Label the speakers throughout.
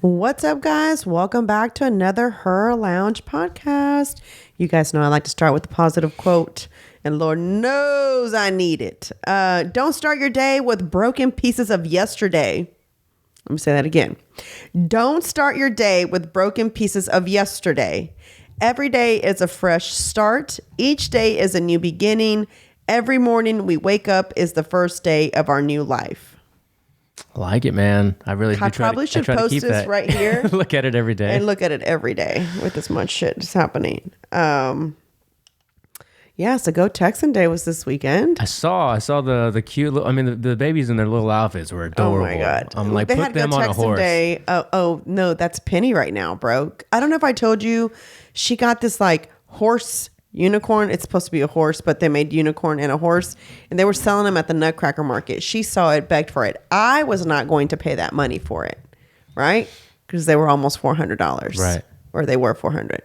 Speaker 1: What's up, guys? Welcome back to another HERR Lounge podcast. You guys know I like to start with a positive quote, and Lord knows I need it. Don't start your day with broken pieces of yesterday. Let me say that again. Don't start your day with broken pieces of yesterday. Every day is a fresh start. Each day is a new beginning. Every morning we wake up is the first day of our new life.
Speaker 2: I like it, man. I really do.
Speaker 1: I probably should post this
Speaker 2: that.
Speaker 1: right here.
Speaker 2: Look at it every day.
Speaker 1: And look at it every day with this much shit that's happening. Yeah, so Go Texan Day was this weekend.
Speaker 2: I saw the cute little, the babies in their little outfits were adorable.
Speaker 1: Oh my God.
Speaker 2: I'm like,
Speaker 1: they
Speaker 2: put
Speaker 1: had
Speaker 2: them
Speaker 1: Go
Speaker 2: on
Speaker 1: Texan
Speaker 2: a horse.
Speaker 1: Day. Oh, no, that's Penny right now, bro. I don't know if I told you, she got this like horse unicorn. It's supposed to be a horse, but they made unicorn and a horse, and they were selling them at the Nutcracker Market. She saw it, begged for it. I was not going to pay that money for it, right? Because they were almost $400.
Speaker 2: Right.
Speaker 1: Or they were $400.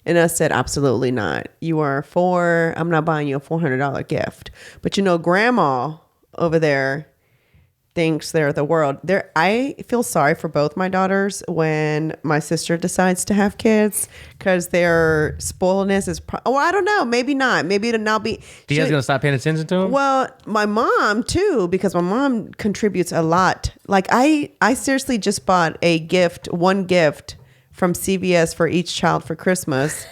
Speaker 1: And I said, absolutely not. I'm not buying you a $400 gift. But grandma over there thinks they're the world. I feel sorry for both my daughters when my sister decides to have kids, because their spoiledness is, I don't know, maybe not. Maybe it'll not be.
Speaker 2: Do you guys gonna stop paying attention to them?
Speaker 1: Well, my mom too, because my mom contributes a lot. Like I seriously just bought one gift from CVS for each child for Christmas,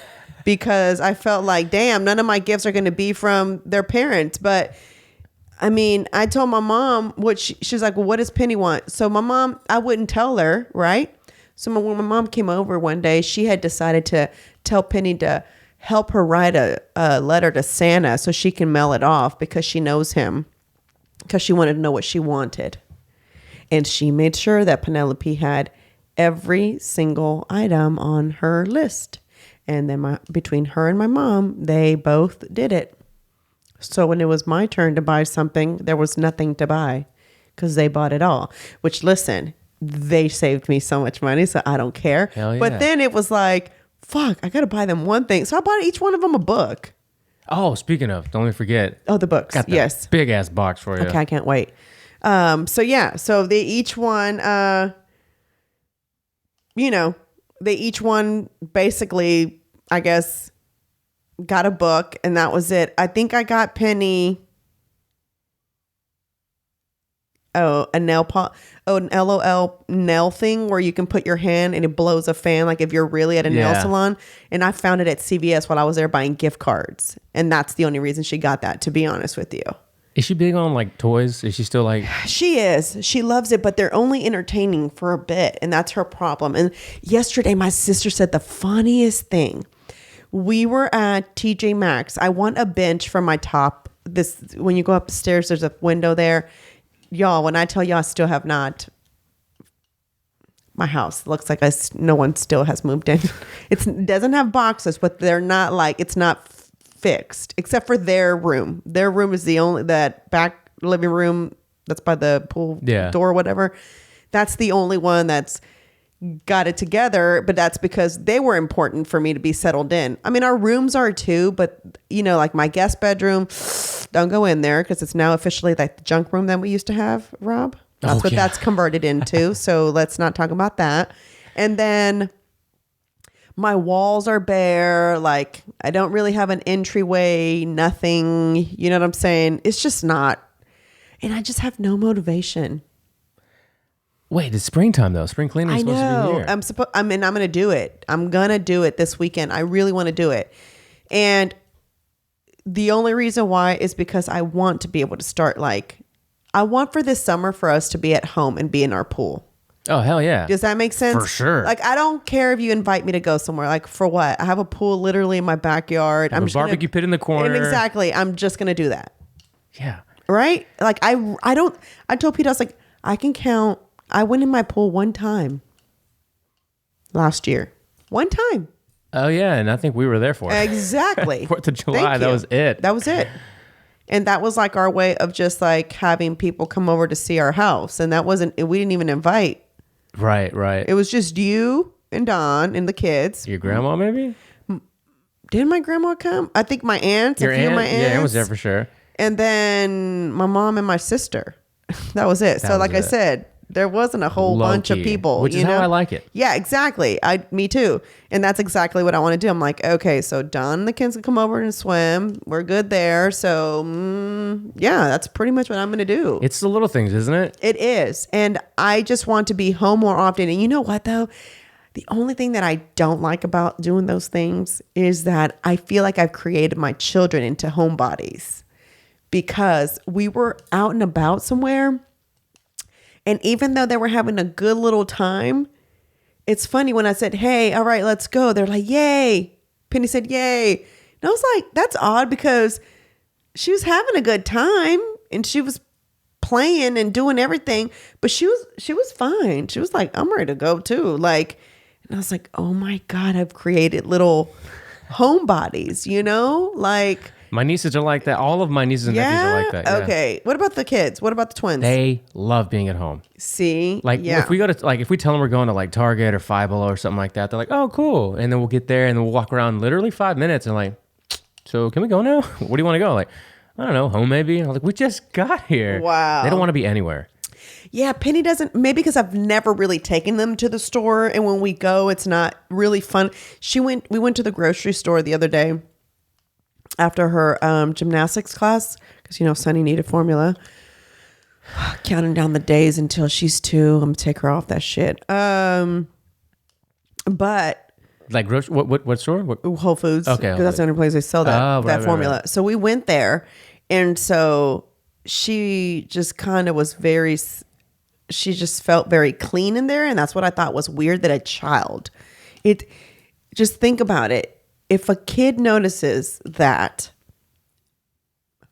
Speaker 1: because I felt like, damn, none of my gifts are going to be from their parents. But I told my mom she's like, well, what does Penny want? So my mom, I wouldn't tell her, right? So when my mom came over one day, she had decided to tell Penny to help her write a letter to Santa so she can mail it off, because she knows him, because she wanted to know what she wanted. And she made sure that Penelope had every single item on her list. And then between her and my mom, they both did it. So when it was my turn to buy something, there was nothing to buy, because they bought it all. Which, listen, they saved me so much money, so I don't care.
Speaker 2: Hell yeah.
Speaker 1: But then it was like, fuck, I got to buy them one thing. So I bought each one of them a book.
Speaker 2: Oh, speaking of, don't forget.
Speaker 1: Oh, the books.
Speaker 2: Got that
Speaker 1: yes.
Speaker 2: big ass box for you.
Speaker 1: Okay, I can't wait. So they each one, they each one basically, I guess, got a book, and that was it. I think I got Penny an LOL nail thing where you can put your hand and it blows a fan, like if you're really at a nail salon. And I found it at CVS while I was there buying gift cards, and that's the only reason she got that, to be honest with you.
Speaker 2: Is she big on like toys? Is she still like?
Speaker 1: She is. She loves it, but they're only entertaining for a bit, and that's her problem. And yesterday, my sister said the funniest thing. We were at TJ Maxx. I want a bench for my top. When you go upstairs, there's a window there. Y'all, when I tell you I still have not, my house looks like no one still has moved in. It doesn't have boxes, but they're not like, it's not fixed, except for their room. Their room is that back living room that's by the pool door or whatever. That's the only one that's got it together, but that's because they were important for me to be settled in. Our rooms are too, but like my guest bedroom, don't go in there, because it's now officially like the junk room that we used to have, Rob. That's what that's converted into. So let's not talk about that. And then my walls are bare. Like, I don't really have an entryway, nothing. You know what I'm saying? It's just not. And I just have no motivation.
Speaker 2: Wait, it's springtime though. Spring cleaning is supposed to be here.
Speaker 1: I'm going to do it. I'm going to do it this weekend. I really want to do it. And the only reason why is because I want to be able to start, I want for this summer for us to be at home and be in our pool.
Speaker 2: Oh, hell yeah.
Speaker 1: Does that make sense?
Speaker 2: For sure.
Speaker 1: Like, I don't care if you invite me to go somewhere. Like, for what? I have a pool literally in my backyard.
Speaker 2: I'm a barbecue pit in the corner.
Speaker 1: And exactly. I'm just going to do that.
Speaker 2: Yeah.
Speaker 1: Right? Like, I told Peter, I was like, I can count. I went in my pool one time last year. One time.
Speaker 2: Oh, yeah. And I think we were there for it.
Speaker 1: Exactly.
Speaker 2: 4th of July. That was it.
Speaker 1: That was it. And that was like our way of just like having people come over to see our house. And we didn't even invite.
Speaker 2: Right.
Speaker 1: It was just you and Don and the kids.
Speaker 2: Your grandma, maybe?
Speaker 1: Didn't my grandma come? I think my aunts.
Speaker 2: Your aunt?
Speaker 1: Of my aunts.
Speaker 2: Yeah, Aunt was there for sure.
Speaker 1: And then my mom and my sister. That was it. So like I said, There wasn't a whole bunch of people,
Speaker 2: which is how I like it.
Speaker 1: Yeah, exactly. Me too. And that's exactly what I want to do. I'm like, okay, so Don and the kids can come over and swim. We're good there. So yeah, that's pretty much what I'm going to do.
Speaker 2: It's the little things, isn't it?
Speaker 1: It is. And I just want to be home more often. And you know what though? The only thing that I don't like about doing those things is that I feel like I've created my children into homebodies, because we were out and about somewhere. And even though they were having a good little time, it's funny when I said, hey, all right, let's go. They're like, yay. Penny said, yay. And I was like, that's odd, because she was having a good time and she was playing and doing everything, but she was fine. She was like, I'm ready to go too. Like, and I was like, oh my God, I've created little homebodies, like.
Speaker 2: My nieces are like that. All of my nieces and nephews are like that. Yeah.
Speaker 1: Okay. What about the kids? What about the twins?
Speaker 2: They love being at home.
Speaker 1: See?
Speaker 2: Like if we go to if we tell them we're going to like Target or Five Below or something like that, they're like, oh, cool. And then we'll get there and then we'll walk around literally 5 minutes and like, so can we go now? Where do you want to go? Like, I don't know, home maybe. I'm like, we just got here.
Speaker 1: Wow.
Speaker 2: They don't want to be anywhere.
Speaker 1: Yeah, Penny doesn't, maybe because I've never really taken them to the store, and when we go, it's not really fun. We went to the grocery store the other day after her gymnastics class, because Sunny needed formula. Counting down the days until she's 2. I'm gonna take her off that shit. But
Speaker 2: like what store?
Speaker 1: Whole Foods.
Speaker 2: Okay,
Speaker 1: because that's the only place they sell that formula.
Speaker 2: Right.
Speaker 1: So we went there, and so she just kind of was she just felt very clean in there, and that's what I thought was weird, that a child. Just think about it. If a kid notices that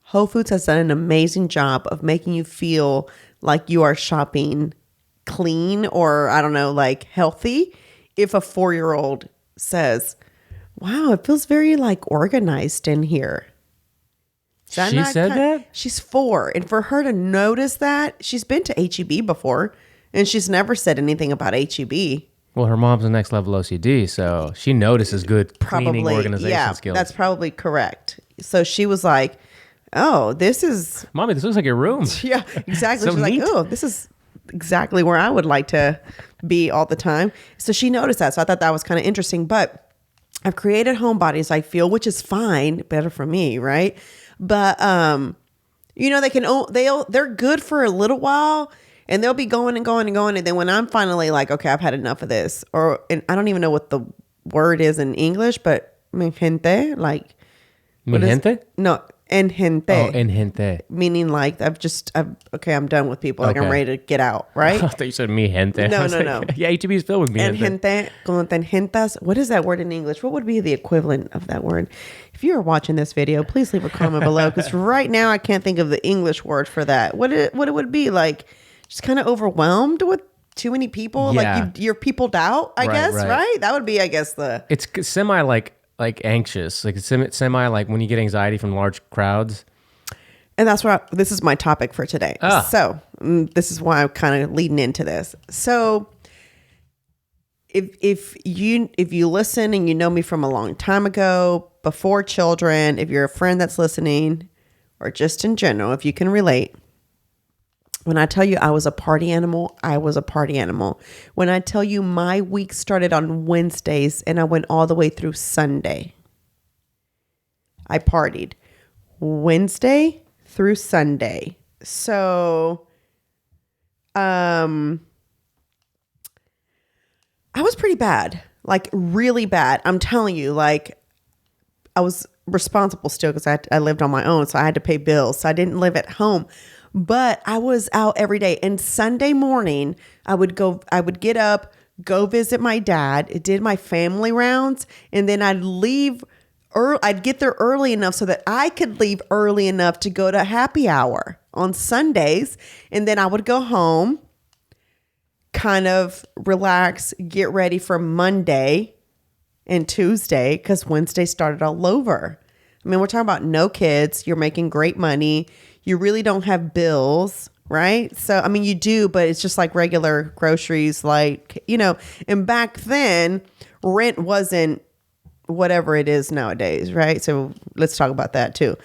Speaker 1: Whole Foods has done an amazing job of making you feel like you are shopping clean, or I don't know, like healthy. If a 4-year-old says, wow, it feels very like organized in here.
Speaker 2: She said that?
Speaker 1: She's 4. And for her to notice that, she's been to HEB before, and she's never said anything about HEB.
Speaker 2: Well, her mom's the next level OCD, so she notices good cleaning organization skills.
Speaker 1: That's probably correct. So she was like, oh,
Speaker 2: Mommy, this looks like your room.
Speaker 1: Yeah, exactly.
Speaker 2: So
Speaker 1: She's
Speaker 2: neat.
Speaker 1: like, oh, this is exactly where I would like to be all the time. So she noticed that. So I thought that was kind of interesting. But I've created homebodies, I feel, which is fine, better for me, right? But they're good for a little while, and they'll be going and going and going. And then when I'm finally like, okay, I've had enough of this, and I don't even know what the word is in English, but mi gente, like.
Speaker 2: Mi gente?
Speaker 1: No, en gente.
Speaker 2: Oh, en gente.
Speaker 1: Meaning like, I'm done with people. Like, I'm ready to get out, right?
Speaker 2: I thought you said mi gente.
Speaker 1: No.
Speaker 2: Yeah, HEB is filled with mi
Speaker 1: En
Speaker 2: gente.
Speaker 1: gente, con gentas. What is that word in English? What would be the equivalent of that word? If you are watching this video, please leave a comment below, because right now I can't think of the English word for that. What it would be like, just kind of overwhelmed with too many people.
Speaker 2: Yeah.
Speaker 1: Like you're peopled out, I guess, right? That would be, I guess,
Speaker 2: It's semi like anxious, like it's semi like when you get anxiety from large crowds.
Speaker 1: And that's where this is my topic for today. So this is why I'm kind of leading into this. So if you listen and you know me from a long time ago, before children, if you're a friend that's listening, or just in general, if you can relate, when I tell you I was a party animal, I was a party animal. When I tell you my week started on Wednesdays and I went all the way through Sunday, I partied Wednesday through Sunday. So, I was pretty bad, like really bad. I'm telling you, like I was responsible still, because I lived on my own. So I had to pay bills. So I didn't live at home. But I was out every day. And Sunday morning, I would get up, go visit my dad, did my family rounds, and then I'd leave I'd get there early enough so that I could leave early enough to go to happy hour on Sundays. And then I would go home, kind of relax, get ready for Monday and Tuesday, because Wednesday started all over. I mean, we're talking about no kids. You're making great money. You really don't have bills, right? So, I mean, you do, but it's just like regular groceries, like, and back then rent wasn't whatever it is nowadays, right? So let's talk about that too.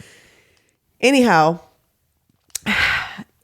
Speaker 1: Anyhow,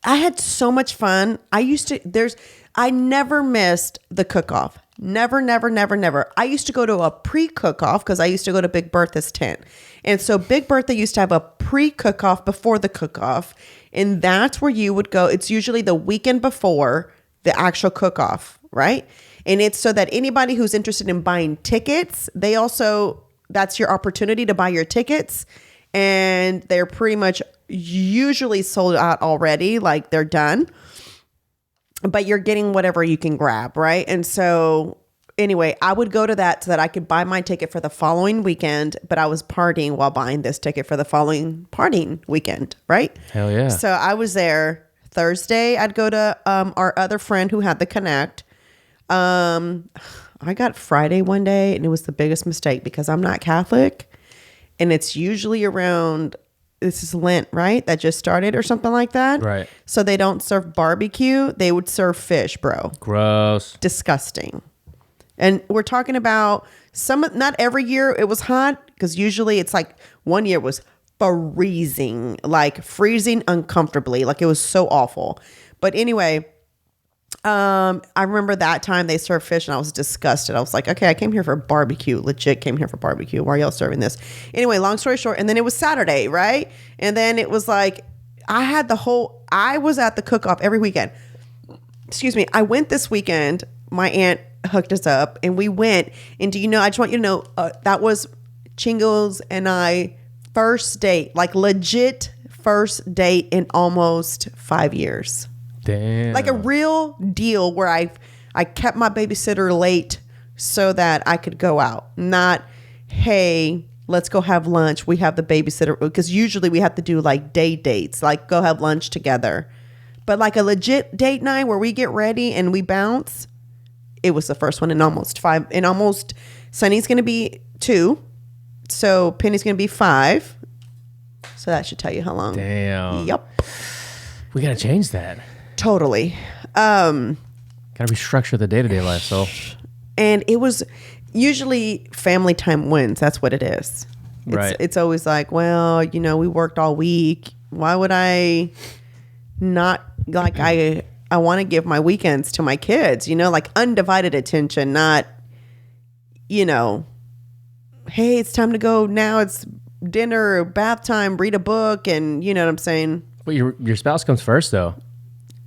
Speaker 1: I had so much fun. I never missed the cook-off. Never, never, never, never. I used to go to a pre-cook-off because I used to go to Big Bertha's tent. And so Big Bertha used to have a pre-cook-off before the cook-off. And that's where you would go. It's usually the weekend before the actual cook-off, right? And it's so that anybody who's interested in buying tickets, that's your opportunity to buy your tickets. And they're pretty much usually sold out already, like they're done. But you're getting whatever you can grab, right? And so anyway, I would go to that so that I could buy my ticket for the following weekend, but I was partying while buying this ticket for the following partying weekend, right?
Speaker 2: Hell yeah.
Speaker 1: So I was there Thursday. I'd go to our other friend who had the Connect. I got Friday one day, and it was the biggest mistake because I'm not Catholic, and it's usually around, this is Lent, right? That just started or something like that.
Speaker 2: Right.
Speaker 1: So they don't serve barbecue. They would serve fish, bro.
Speaker 2: Gross.
Speaker 1: Disgusting. And we're talking about not every year it was hot, because usually it's like one year was freezing, like freezing uncomfortably. Like it was so awful. But anyway, I remember that time they served fish and I was disgusted. I was like, okay, I came here for barbecue. Legit came here for barbecue. Why are y'all serving this? Anyway, long story short. And then it was Saturday, right? And then it was like, I was at the cook-off every weekend. Excuse me. I went this weekend. My aunt hooked us up and we went. And do you know, I just want you to know, that was Chingo's and I first date, like legit first date in almost 5 years.
Speaker 2: Damn.
Speaker 1: Like a real deal where I kept my babysitter late so that I could go out. Not, hey, let's go have lunch. We have the babysitter, because usually we have to do like day dates, like go have lunch together. But like a legit date night where we get ready and we bounce, it was the first one in almost 5. In almost, Sunny's going to be 2. So Penny's going to be 5. So that should tell you how long.
Speaker 2: Damn.
Speaker 1: Yep.
Speaker 2: We got to change that.
Speaker 1: Totally.
Speaker 2: Got to restructure the day-to-day life, so.
Speaker 1: And it was usually family time wins. That's what it is.
Speaker 2: Right.
Speaker 1: It's always like, well, we worked all week. Why would I not, like, I want to give my weekends to my kids, like undivided attention, not, hey, it's time to go now. It's dinner, bath time, read a book. And you know what I'm saying?
Speaker 2: But your spouse comes first, though.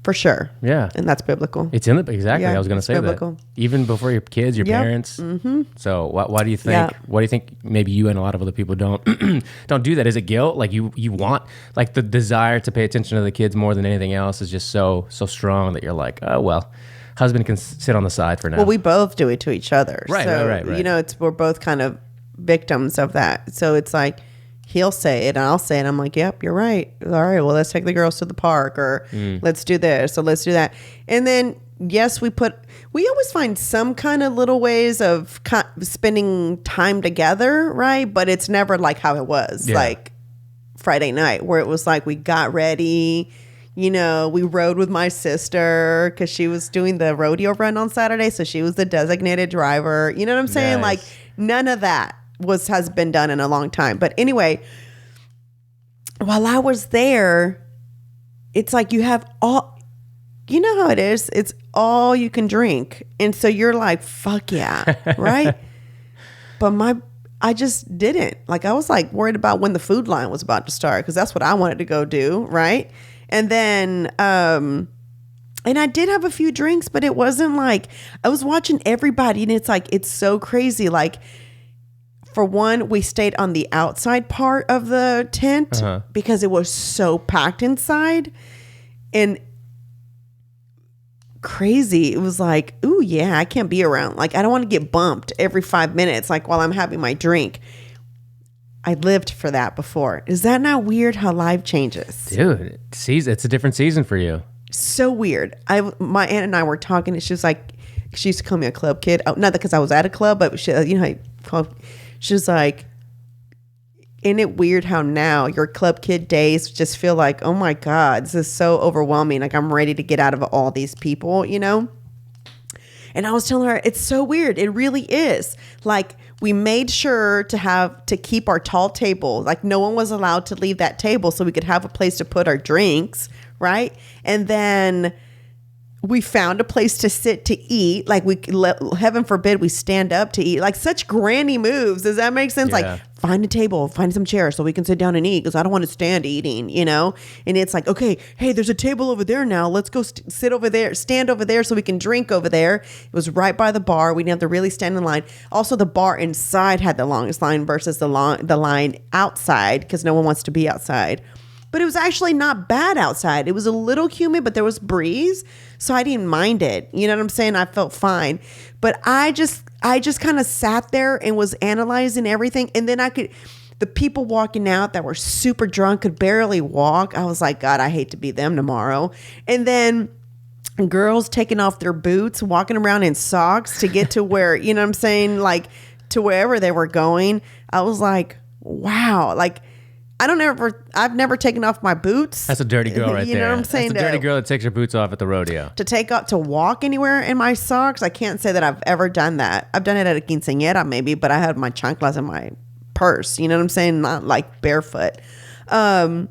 Speaker 1: For sure.
Speaker 2: Yeah.
Speaker 1: And that's biblical.
Speaker 2: It's in the, exactly.
Speaker 1: Yeah,
Speaker 2: I was going to say
Speaker 1: biblical.
Speaker 2: that. Even before your kids, your parents.
Speaker 1: Mm-hmm.
Speaker 2: So why do you think,
Speaker 1: Yeah.
Speaker 2: why do you think maybe you and a lot of other people don't do that? Is it guilt? Like you want, like the desire to pay attention to the kids more than anything else is just so strong that you're like, oh, well, husband can sit on the side for now.
Speaker 1: Well, we both do it to each other.
Speaker 2: Right,
Speaker 1: so,
Speaker 2: right.
Speaker 1: We're both kind of victims of that. So it's like, he'll say it and I'll say it. I'm like, yep, you're right. All right, well, let's take the girls to the park, or let's do this, or let's do that. And then, yes, we always find some kind of little ways of spending time together, right? But it's never like how it was, like Friday night, where it was like we got ready, we rode with my sister because she was doing the rodeo run on Saturday. So she was the designated driver. You know what I'm saying?
Speaker 2: Nice.
Speaker 1: Like none of that has been done in a long time. But anyway, while I was there, it's like you have all, you know how it is. It's all you can drink. And so you're like, fuck yeah. Right. But I just didn't. Like, I was like worried about when the food line was about to start, because that's what I wanted to go do. Right. And then, and I did have a few drinks, but it wasn't like, I was watching everybody and it's like, it's so crazy. Like, for one, we stayed on the outside part of the tent because it was so packed inside and crazy. It was like, ooh, yeah, I can't be around. Like, I don't want to get bumped every 5 minutes, like while I'm having my drink. I lived for that before. Is that not weird how life changes?
Speaker 2: Dude, it's a different season for you.
Speaker 1: So weird. My aunt and I were talking and she was like, she used to call me a club kid. Oh, not because I was at a club, but she, she was like, isn't it weird how now your club kid days just feel like, oh my God, this is so overwhelming. Like, I'm ready to get out of all these people, And I was telling her, it's so weird. It really is. Like, we made sure to keep our tall table. Like, no one was allowed to leave that table so we could have a place to put our drinks, right? And then we found a place to sit to eat. Like heaven forbid we stand up to eat. Like such granny moves. Does that make sense?
Speaker 2: Yeah.
Speaker 1: Like find a table, find some chairs so we can sit down and eat because I don't want to stand eating, you know? And it's like, okay, hey, there's a table over there now. Let's go sit over there, stand over there so we can drink over there. It was right by the bar. We didn't have to really stand in line. Also, the bar inside had the longest line versus the line outside because no one wants to be outside. But it was actually not bad outside. It was a little humid, but there was breeze. So I didn't mind it. You know what I'm saying? I felt fine. But I just kind of sat there and was analyzing everything. And then the people walking out that were super drunk could barely walk. I was like, God, I hate to be them tomorrow. And then girls taking off their boots, walking around in socks to get to where, you know what I'm saying? Like to wherever they were going. I was like, wow. Like, I've never taken off my boots.
Speaker 2: That's a dirty girl right there.
Speaker 1: You know what I'm saying?
Speaker 2: That's a dirty girl that takes her boots off at the rodeo.
Speaker 1: To walk anywhere in my socks, I can't say that I've ever done that. I've done it at a quinceañera maybe, but I had my chanclas in my purse. You know what I'm saying? Not like barefoot. And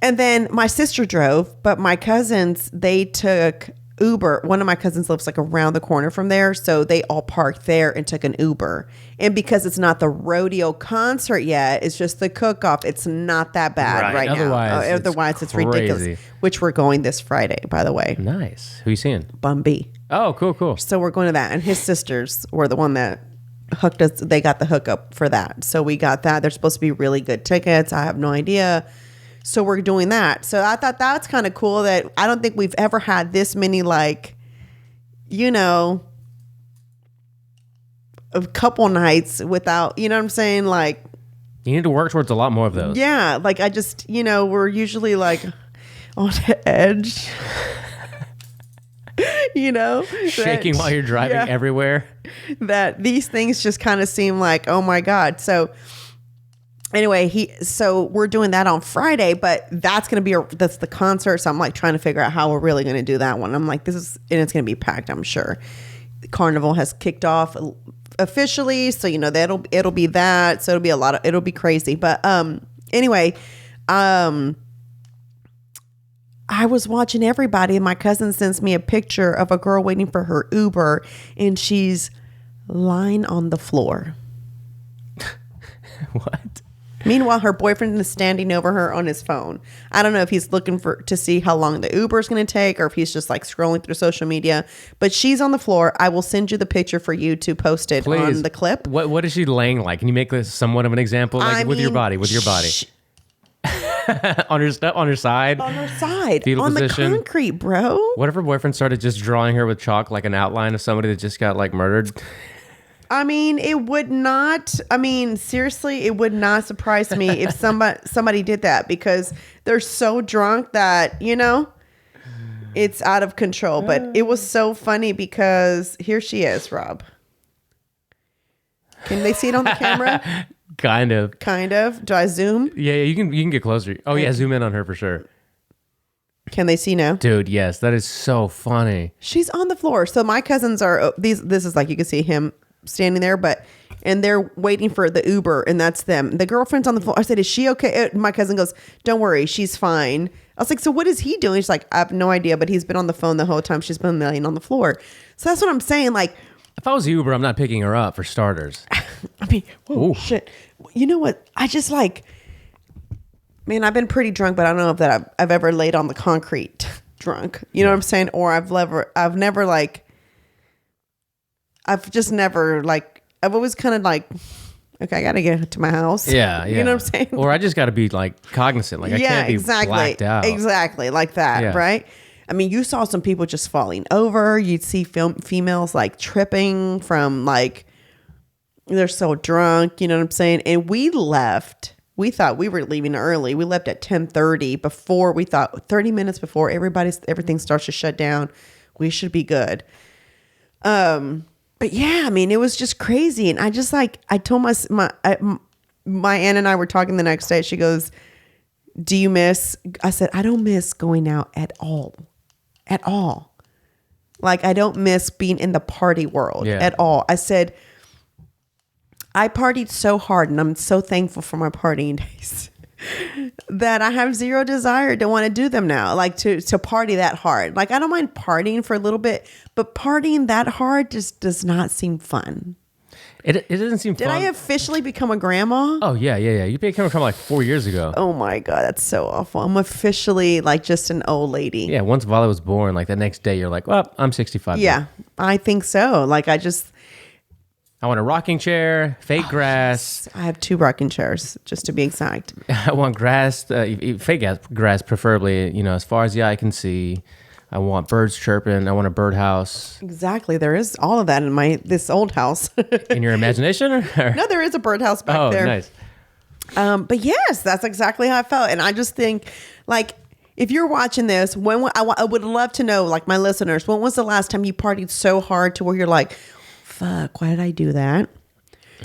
Speaker 1: then my sister drove, but my cousins, they took Uber. One of my cousins lives like around the corner from there. So they all parked there and took an Uber. And because it's not the rodeo concert yet, it's just the cook-off. It's not that bad right now. Otherwise, it's ridiculous. Which we're going this Friday, by the way.
Speaker 2: Nice. Who you seeing?
Speaker 1: Bum B.
Speaker 2: Oh, cool.
Speaker 1: So we're going to that. And his sisters were the one that hooked us. They got the hookup for that. So we got that. They're supposed to be really good tickets. I have no idea. So we're doing that. So I thought that's kind of cool that I don't think we've ever had this many, like, you know, a couple nights without, you know what I'm saying? Like,
Speaker 2: you need to work towards a lot more of those.
Speaker 1: Yeah. Like I just, you know, we're usually like on the edge, you know,
Speaker 2: shaking while you're driving everywhere.
Speaker 1: That these things just kind of seem like, oh my God. So anyway, so we're doing that on Friday, but that's going to be that's the concert. So I'm like trying to figure out how we're really going to do that one. I'm like, and it's going to be packed, I'm sure. The carnival has kicked off officially. So, you know, it'll be that. So it'll be crazy. But, anyway, I was watching everybody and my cousin sends me a picture of a girl waiting for her Uber and she's lying on the floor.
Speaker 2: What?
Speaker 1: Meanwhile, her boyfriend is standing over her on his phone. I don't know if he's looking to see how long the Uber is going to take or if he's just like scrolling through social media. But she's on the floor. I will send you the picture for you to post it on the clip.
Speaker 2: What is she laying like? Can you make this somewhat of an example? Like with your body. on her side?
Speaker 1: On her side.
Speaker 2: Fetal
Speaker 1: on
Speaker 2: position.
Speaker 1: The concrete, bro.
Speaker 2: What if her boyfriend started just drawing her with chalk like an outline of somebody that just got like murdered?
Speaker 1: I mean, seriously, it would not surprise me if somebody did that because they're so drunk that, you know, it's out of control. But it was so funny because here she is, Rob. Can they see it on the camera?
Speaker 2: Kind of.
Speaker 1: Do I zoom?
Speaker 2: Yeah, you can get closer. Oh yeah, zoom in on her for sure.
Speaker 1: Can they see now?
Speaker 2: Dude, yes, that is so funny.
Speaker 1: She's on the floor. So my cousins are this is like you can see him standing there, and they're waiting for the Uber, and that's them. The girlfriend's on the floor. I said, is she okay? My cousin goes, don't worry, she's fine. I was like, so what is he doing? She's like, I have no idea, but he's been on the phone the whole time she's been laying on the floor. So that's what I'm saying. Like,
Speaker 2: if I was Uber, I'm not picking her up for starters.
Speaker 1: I mean, shit. You know what? I just like, man, I've been pretty drunk, but I don't know if that I've ever laid on the concrete drunk. You know what I'm saying? Or I've never like, I've just never like, I've always kind of like, okay, I got to get to my house.
Speaker 2: Yeah.
Speaker 1: You know what I'm saying?
Speaker 2: Or I just got to be like cognizant. Like I can't be blacked out.
Speaker 1: Exactly. Like that. Right. I mean, you saw some people just falling over. You'd see females like tripping from like, they're so drunk. You know what I'm saying? And we left. We thought we were leaving early. We left at 10:30 before we thought 30 minutes before everything starts to shut down. We should be good. But yeah, I mean, it was just crazy. And I just like, I told my aunt and I were talking the next day. She goes, do you miss? I said, I don't miss going out at all. At all. Like, I don't miss being in the party world at all. I said, I partied so hard and I'm so thankful for my partying days. that I have zero desire to want to do them now, like to party that hard. Like I don't mind partying for a little bit, but partying that hard just does not seem fun.
Speaker 2: It doesn't seem
Speaker 1: Did
Speaker 2: fun.
Speaker 1: I officially become a grandma?
Speaker 2: Oh, yeah. You became a grandma like 4 years ago.
Speaker 1: Oh my God, that's so awful. I'm officially like just an old lady.
Speaker 2: Yeah, once Violet was born, like the next day, you're like, well, I'm 65.
Speaker 1: Yeah, I think so. Like I
Speaker 2: want a rocking chair, fake grass.
Speaker 1: I have 2 rocking chairs, just to be exact.
Speaker 2: I want grass, fake grass, preferably, as far as the eye can see. I want birds chirping. I want a birdhouse.
Speaker 1: Exactly. There is all of that in this old house.
Speaker 2: In your imagination? Or?
Speaker 1: No, there is a birdhouse back there.
Speaker 2: Oh, nice.
Speaker 1: But yes, that's exactly how I felt. And I just think, like, if you're watching this, I would love to know, like my listeners, when was the last time you partied so hard to where you're like, fuck, why did I do that?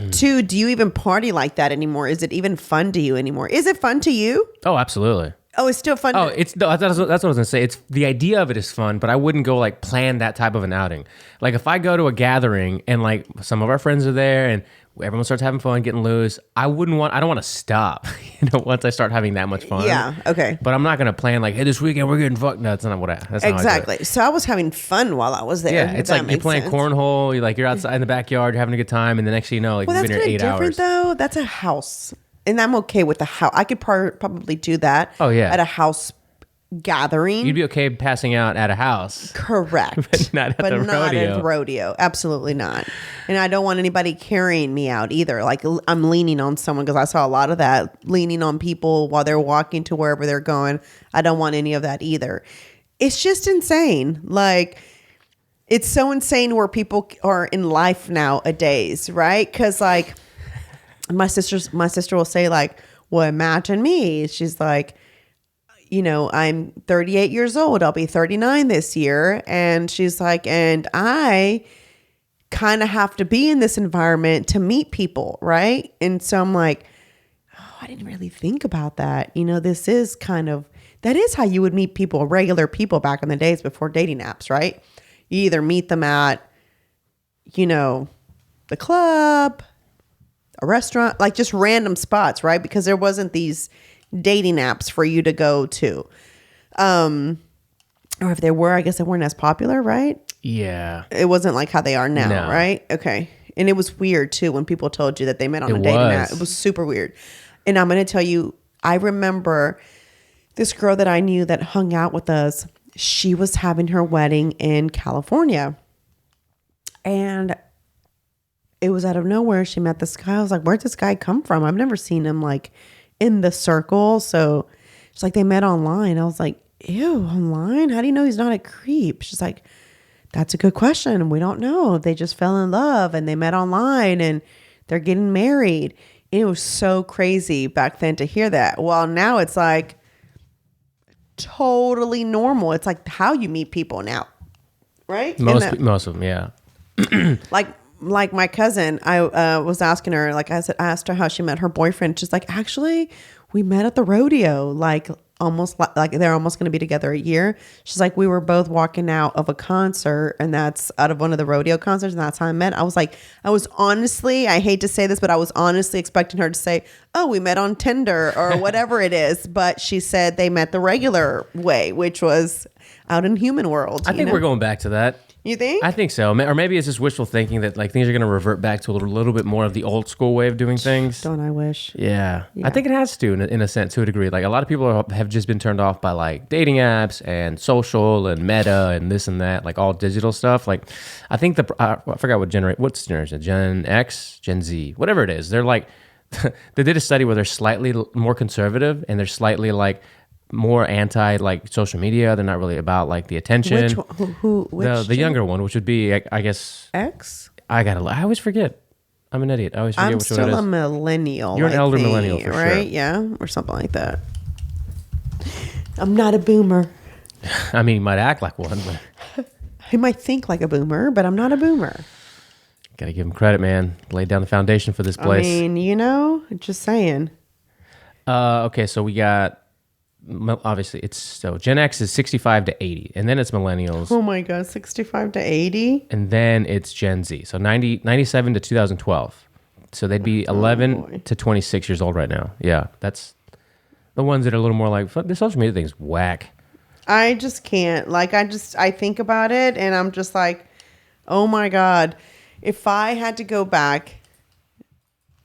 Speaker 1: 2, do you even party like that anymore? Is it even fun to you anymore? Is it fun to you?
Speaker 2: Oh, absolutely.
Speaker 1: Oh, it's still fun.
Speaker 2: Oh, that's what I was gonna say. It's the idea of it is fun, but I wouldn't go like plan that type of an outing. Like if I go to a gathering and like some of our friends are there and everyone starts having fun, getting loose, I don't want to stop. Once I start having that much fun.
Speaker 1: Yeah. Okay.
Speaker 2: But I'm not gonna plan like, hey, this weekend we're getting fucked. No, that's not what I. That's not
Speaker 1: Exactly.
Speaker 2: How I do it.
Speaker 1: So I was having fun while I was there.
Speaker 2: Yeah, it's like you're playing cornhole. You're outside in the backyard, you're having a good time, and the next thing you know, like
Speaker 1: Well,
Speaker 2: you've
Speaker 1: that's
Speaker 2: been here
Speaker 1: kind of
Speaker 2: 8
Speaker 1: different
Speaker 2: hours.
Speaker 1: though. That's a house, and I'm okay with the house. I could probably do that.
Speaker 2: Oh, yeah.
Speaker 1: At a house gathering.
Speaker 2: You'd be okay passing out at a house.
Speaker 1: Correct.
Speaker 2: But not at the rodeo.
Speaker 1: At the rodeo. Absolutely not. And I don't want anybody carrying me out either. Like I'm leaning on someone because I saw a lot of that, leaning on people while they're walking to wherever they're going. I don't want any of that either. It's just insane. Like it's so insane where people are in life nowadays, right? Because like my sister will say like, well, imagine me. She's like, I'm 38 years old. I'll be 39 this year. And she's like, and I kind of have to be in this environment to meet people. Right. And so I'm like, oh, I didn't really think about that. This is that is how you would meet people, regular people back in the days before dating apps, right? You either meet them at, the club, a restaurant, like just random spots, right? Because there wasn't these dating apps for you to go to. Or if there were, I guess they weren't as popular, right?
Speaker 2: Yeah.
Speaker 1: It wasn't like how they are now,
Speaker 2: No.
Speaker 1: right? Okay. And it was weird too when people told you that they met on a dating app. It was super weird. And I'm going to tell you, I remember this girl that I knew that hung out with us. She was having her wedding in California. And it was out of nowhere. She met this guy. I was like, where'd this guy come from? I've never seen him like in the circle. So she's like, they met online. I was like, ew, online? How do you know he's not a creep? She's like, that's a good question. We don't know. They just fell in love and they met online and they're getting married. And it was so crazy back then to hear that. Well, now it's like totally normal. It's like how you meet people now, right?
Speaker 2: Most of them, yeah.
Speaker 1: Like my cousin, I was asking her, like I asked her how she met her boyfriend. She's like, actually, we met at the rodeo, like they're almost going to be together a year. She's like, we were both walking out of a concert, and that's out of one of the rodeo concerts, and that's how I met. I was honestly, I hate to say this, but I was honestly expecting her to say, oh, we met on Tinder or whatever it is. But she said they met the regular way, which was out in human world.
Speaker 2: I think we're going back to that.
Speaker 1: You think?
Speaker 2: I think so. Or maybe it's just wishful thinking that like things are going to revert back to a little bit more of the old school way of doing things.
Speaker 1: Don't I wish?
Speaker 2: Yeah. I think it has to in a sense, to a degree. Like a lot of people have just been turned off by like dating apps and social and meta and this and that, like all digital stuff. Like I think I forgot what's generation, Gen X, Gen Z, whatever it is. They're like, they did a study where they're slightly more conservative and they're slightly like more anti like social media. They're not really about like the attention.
Speaker 1: Which one?
Speaker 2: The younger one, which would be I guess
Speaker 1: X?
Speaker 2: I always forget. I'm an idiot. I always forget
Speaker 1: I'm
Speaker 2: which one it
Speaker 1: still
Speaker 2: is.
Speaker 1: a millennial.
Speaker 2: You're an elder millennial for
Speaker 1: right?
Speaker 2: sure.
Speaker 1: Yeah, or something like that. I'm not a boomer.
Speaker 2: I mean, you might act like one, but
Speaker 1: I might think like a boomer, but I'm not a boomer.
Speaker 2: gotta give him credit, man. Laid down the foundation for this place.
Speaker 1: I mean, just saying.
Speaker 2: Okay, so we got obviously so Gen X is 65 to 80, and then it's millennials,
Speaker 1: Oh my God, 65 to 80?
Speaker 2: and then it's Gen Z. So 97 to 2012. So they'd be 11
Speaker 1: boy.
Speaker 2: to 26 years old right now. Yeah, that's The ones that are a little more like, fuck, this social media thing's whack.
Speaker 1: I just can't. Like, I think about it and I'm just like, oh my God. If I had to go back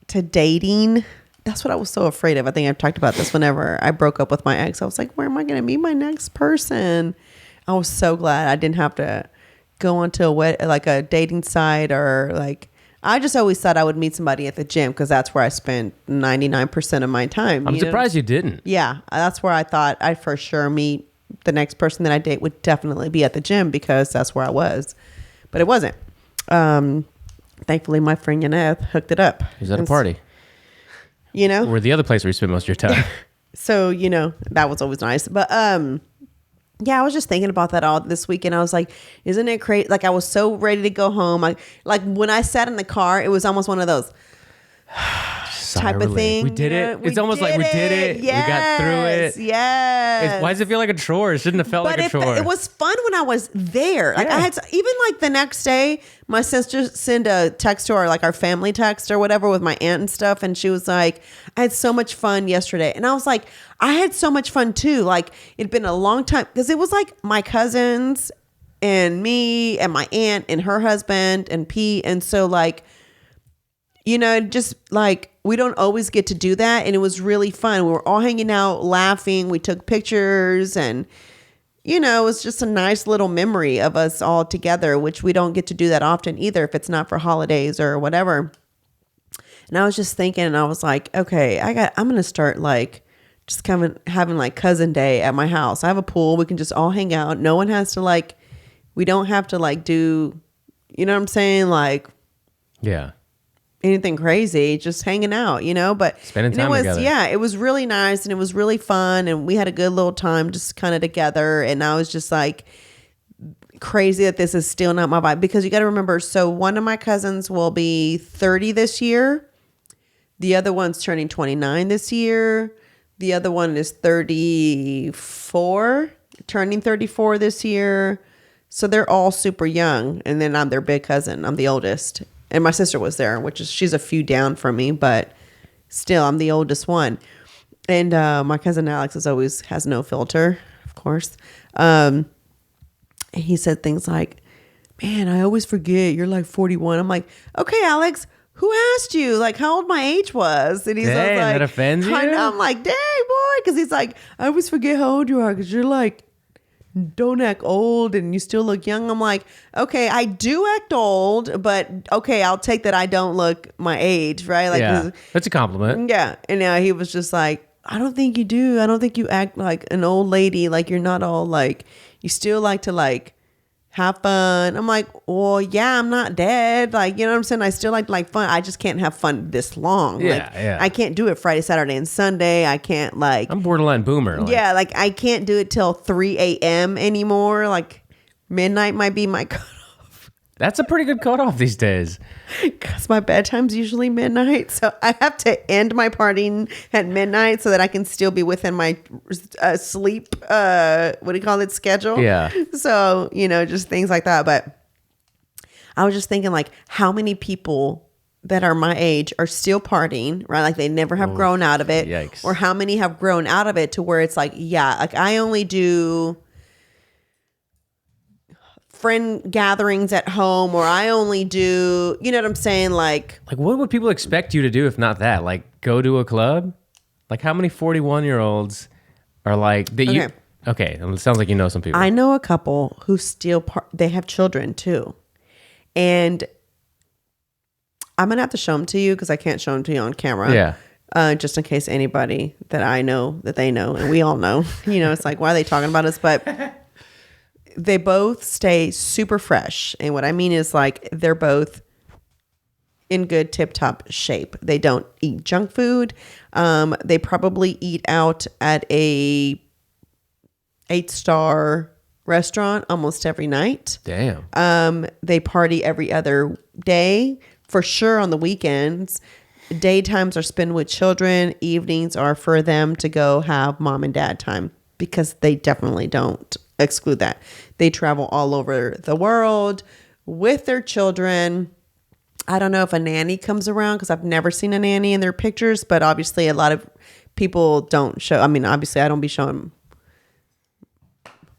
Speaker 1: to dating, that's what I was so afraid of. I think I've talked about this whenever I broke up with my ex. I was like, where am I going to meet my next person? I was so glad I didn't have to go onto a dating site or like, I just always thought I would meet somebody at the gym because that's where I spent 99% of my time.
Speaker 2: I'm surprised you didn't.
Speaker 1: Yeah, that's where I thought I'd for sure meet the next person that I date would definitely be at the gym because that's where I was. But it wasn't. Thankfully, my friend Yaneth hooked it up.
Speaker 2: He was at a party.
Speaker 1: You know?
Speaker 2: Or the other place where you spend most of your time.
Speaker 1: So, you know, that was always nice. But yeah, I was just thinking about that all this weekend. I was like, isn't it crazy? Like, I was so ready to go home. Like when I sat in the car, it was almost one of those type of thing.
Speaker 2: We did it. It's almost like we did it.
Speaker 1: Yes.
Speaker 2: We got through it.
Speaker 1: Yes.
Speaker 2: Why does it feel like a chore? It shouldn't have felt like a chore.
Speaker 1: It was fun when I was there. Like I had even like the next day, my sister sent a text to our family text or whatever with my aunt and stuff, and she was like, "I had so much fun yesterday," and I was like, "I had so much fun too." Like it'd been a long time because it was like my cousins and me and my aunt and her husband and Pete, and so like, you know, just like we don't always get to do that. And it was really fun. We were all hanging out, laughing. We took pictures and, you know, it was just a nice little memory of us all together, which we don't get to do that often either if it's not for holidays or whatever. And I was just thinking, and I was like, okay, I'm going to start like just having like cousin day at my house. I have a pool. We can just all hang out. No one has to like, we don't have to like do, you know what I'm saying? Like,
Speaker 2: yeah.
Speaker 1: Anything crazy, just hanging out, you know, but
Speaker 2: spending time together.
Speaker 1: Yeah, it was really nice and it was really fun and we had a good little time just kind of together. And I was just like crazy that this is still not my vibe because you got to remember. So one of my cousins will be 30 this year. The other one's turning 29 this year. The other one is 34, turning 34 this year. So they're all super young. And then I'm their big cousin. I'm the oldest. And my sister was there, she's a few down from me, but still, I'm the oldest one. And my cousin Alex has no filter, of course. He said things like, man, I always forget you're like 41. I'm like, okay, Alex, who asked you like how old my age was? And he's like,
Speaker 2: that offends you?
Speaker 1: I'm like, dang, boy. Because he's like, I always forget how old you are because you're like, don't act old and you still look young. I'm like, okay, I do act old, but okay, I'll take that I don't look my age, right? Like,
Speaker 2: yeah, that's a compliment.
Speaker 1: Yeah. And he was just like, I don't think you do. I don't think you act like an old lady. Like you're not all like, you still like to like have fun. I'm like, well, yeah, I'm not dead. Like, you know what I'm saying? I still like fun. I just can't have fun this long.
Speaker 2: Yeah.
Speaker 1: I can't do it Friday, Saturday, and Sunday. I can't like.
Speaker 2: I'm borderline boomer.
Speaker 1: Yeah, like I can't do it till 3 a.m. anymore. Like midnight might be my cutoff.
Speaker 2: That's a pretty good cutoff these days.
Speaker 1: Because my bedtime's usually midnight. So I have to end my partying at midnight so that I can still be within my sleep, schedule.
Speaker 2: Yeah.
Speaker 1: So, you know, just things like that. But I was just thinking like how many people that are my age are still partying, right? Like they never have grown out of it.
Speaker 2: Yikes.
Speaker 1: Or how many have grown out of it to where it's like, yeah, like I only do friend gatherings at home, or I only do, you know what I'm saying? Like
Speaker 2: what would people expect you to do if not that? Like go to a club? Like how many 41-year-olds are like that? Okay, it sounds like you know some people.
Speaker 1: I know a couple who still they have children too. And I'm going to have to show them to you because I can't show them to you on camera.
Speaker 2: Yeah.
Speaker 1: Just in case anybody that I know that they know, and we all know, you know, it's like, why are they talking about us? But they both stay super fresh. And what I mean is like, they're both in good tip-top shape. They don't eat junk food. They probably eat out at a 8-star restaurant almost every night.
Speaker 2: Damn.
Speaker 1: They party every other day, for sure on the weekends. Daytimes are spent with children. Evenings are for them to go have mom and dad time, because they definitely don't exclude that. They travel all over the world with their children. I don't know if a nanny comes around because I've never seen a nanny in their pictures, but obviously a lot of people don't show. I mean, obviously I don't be showing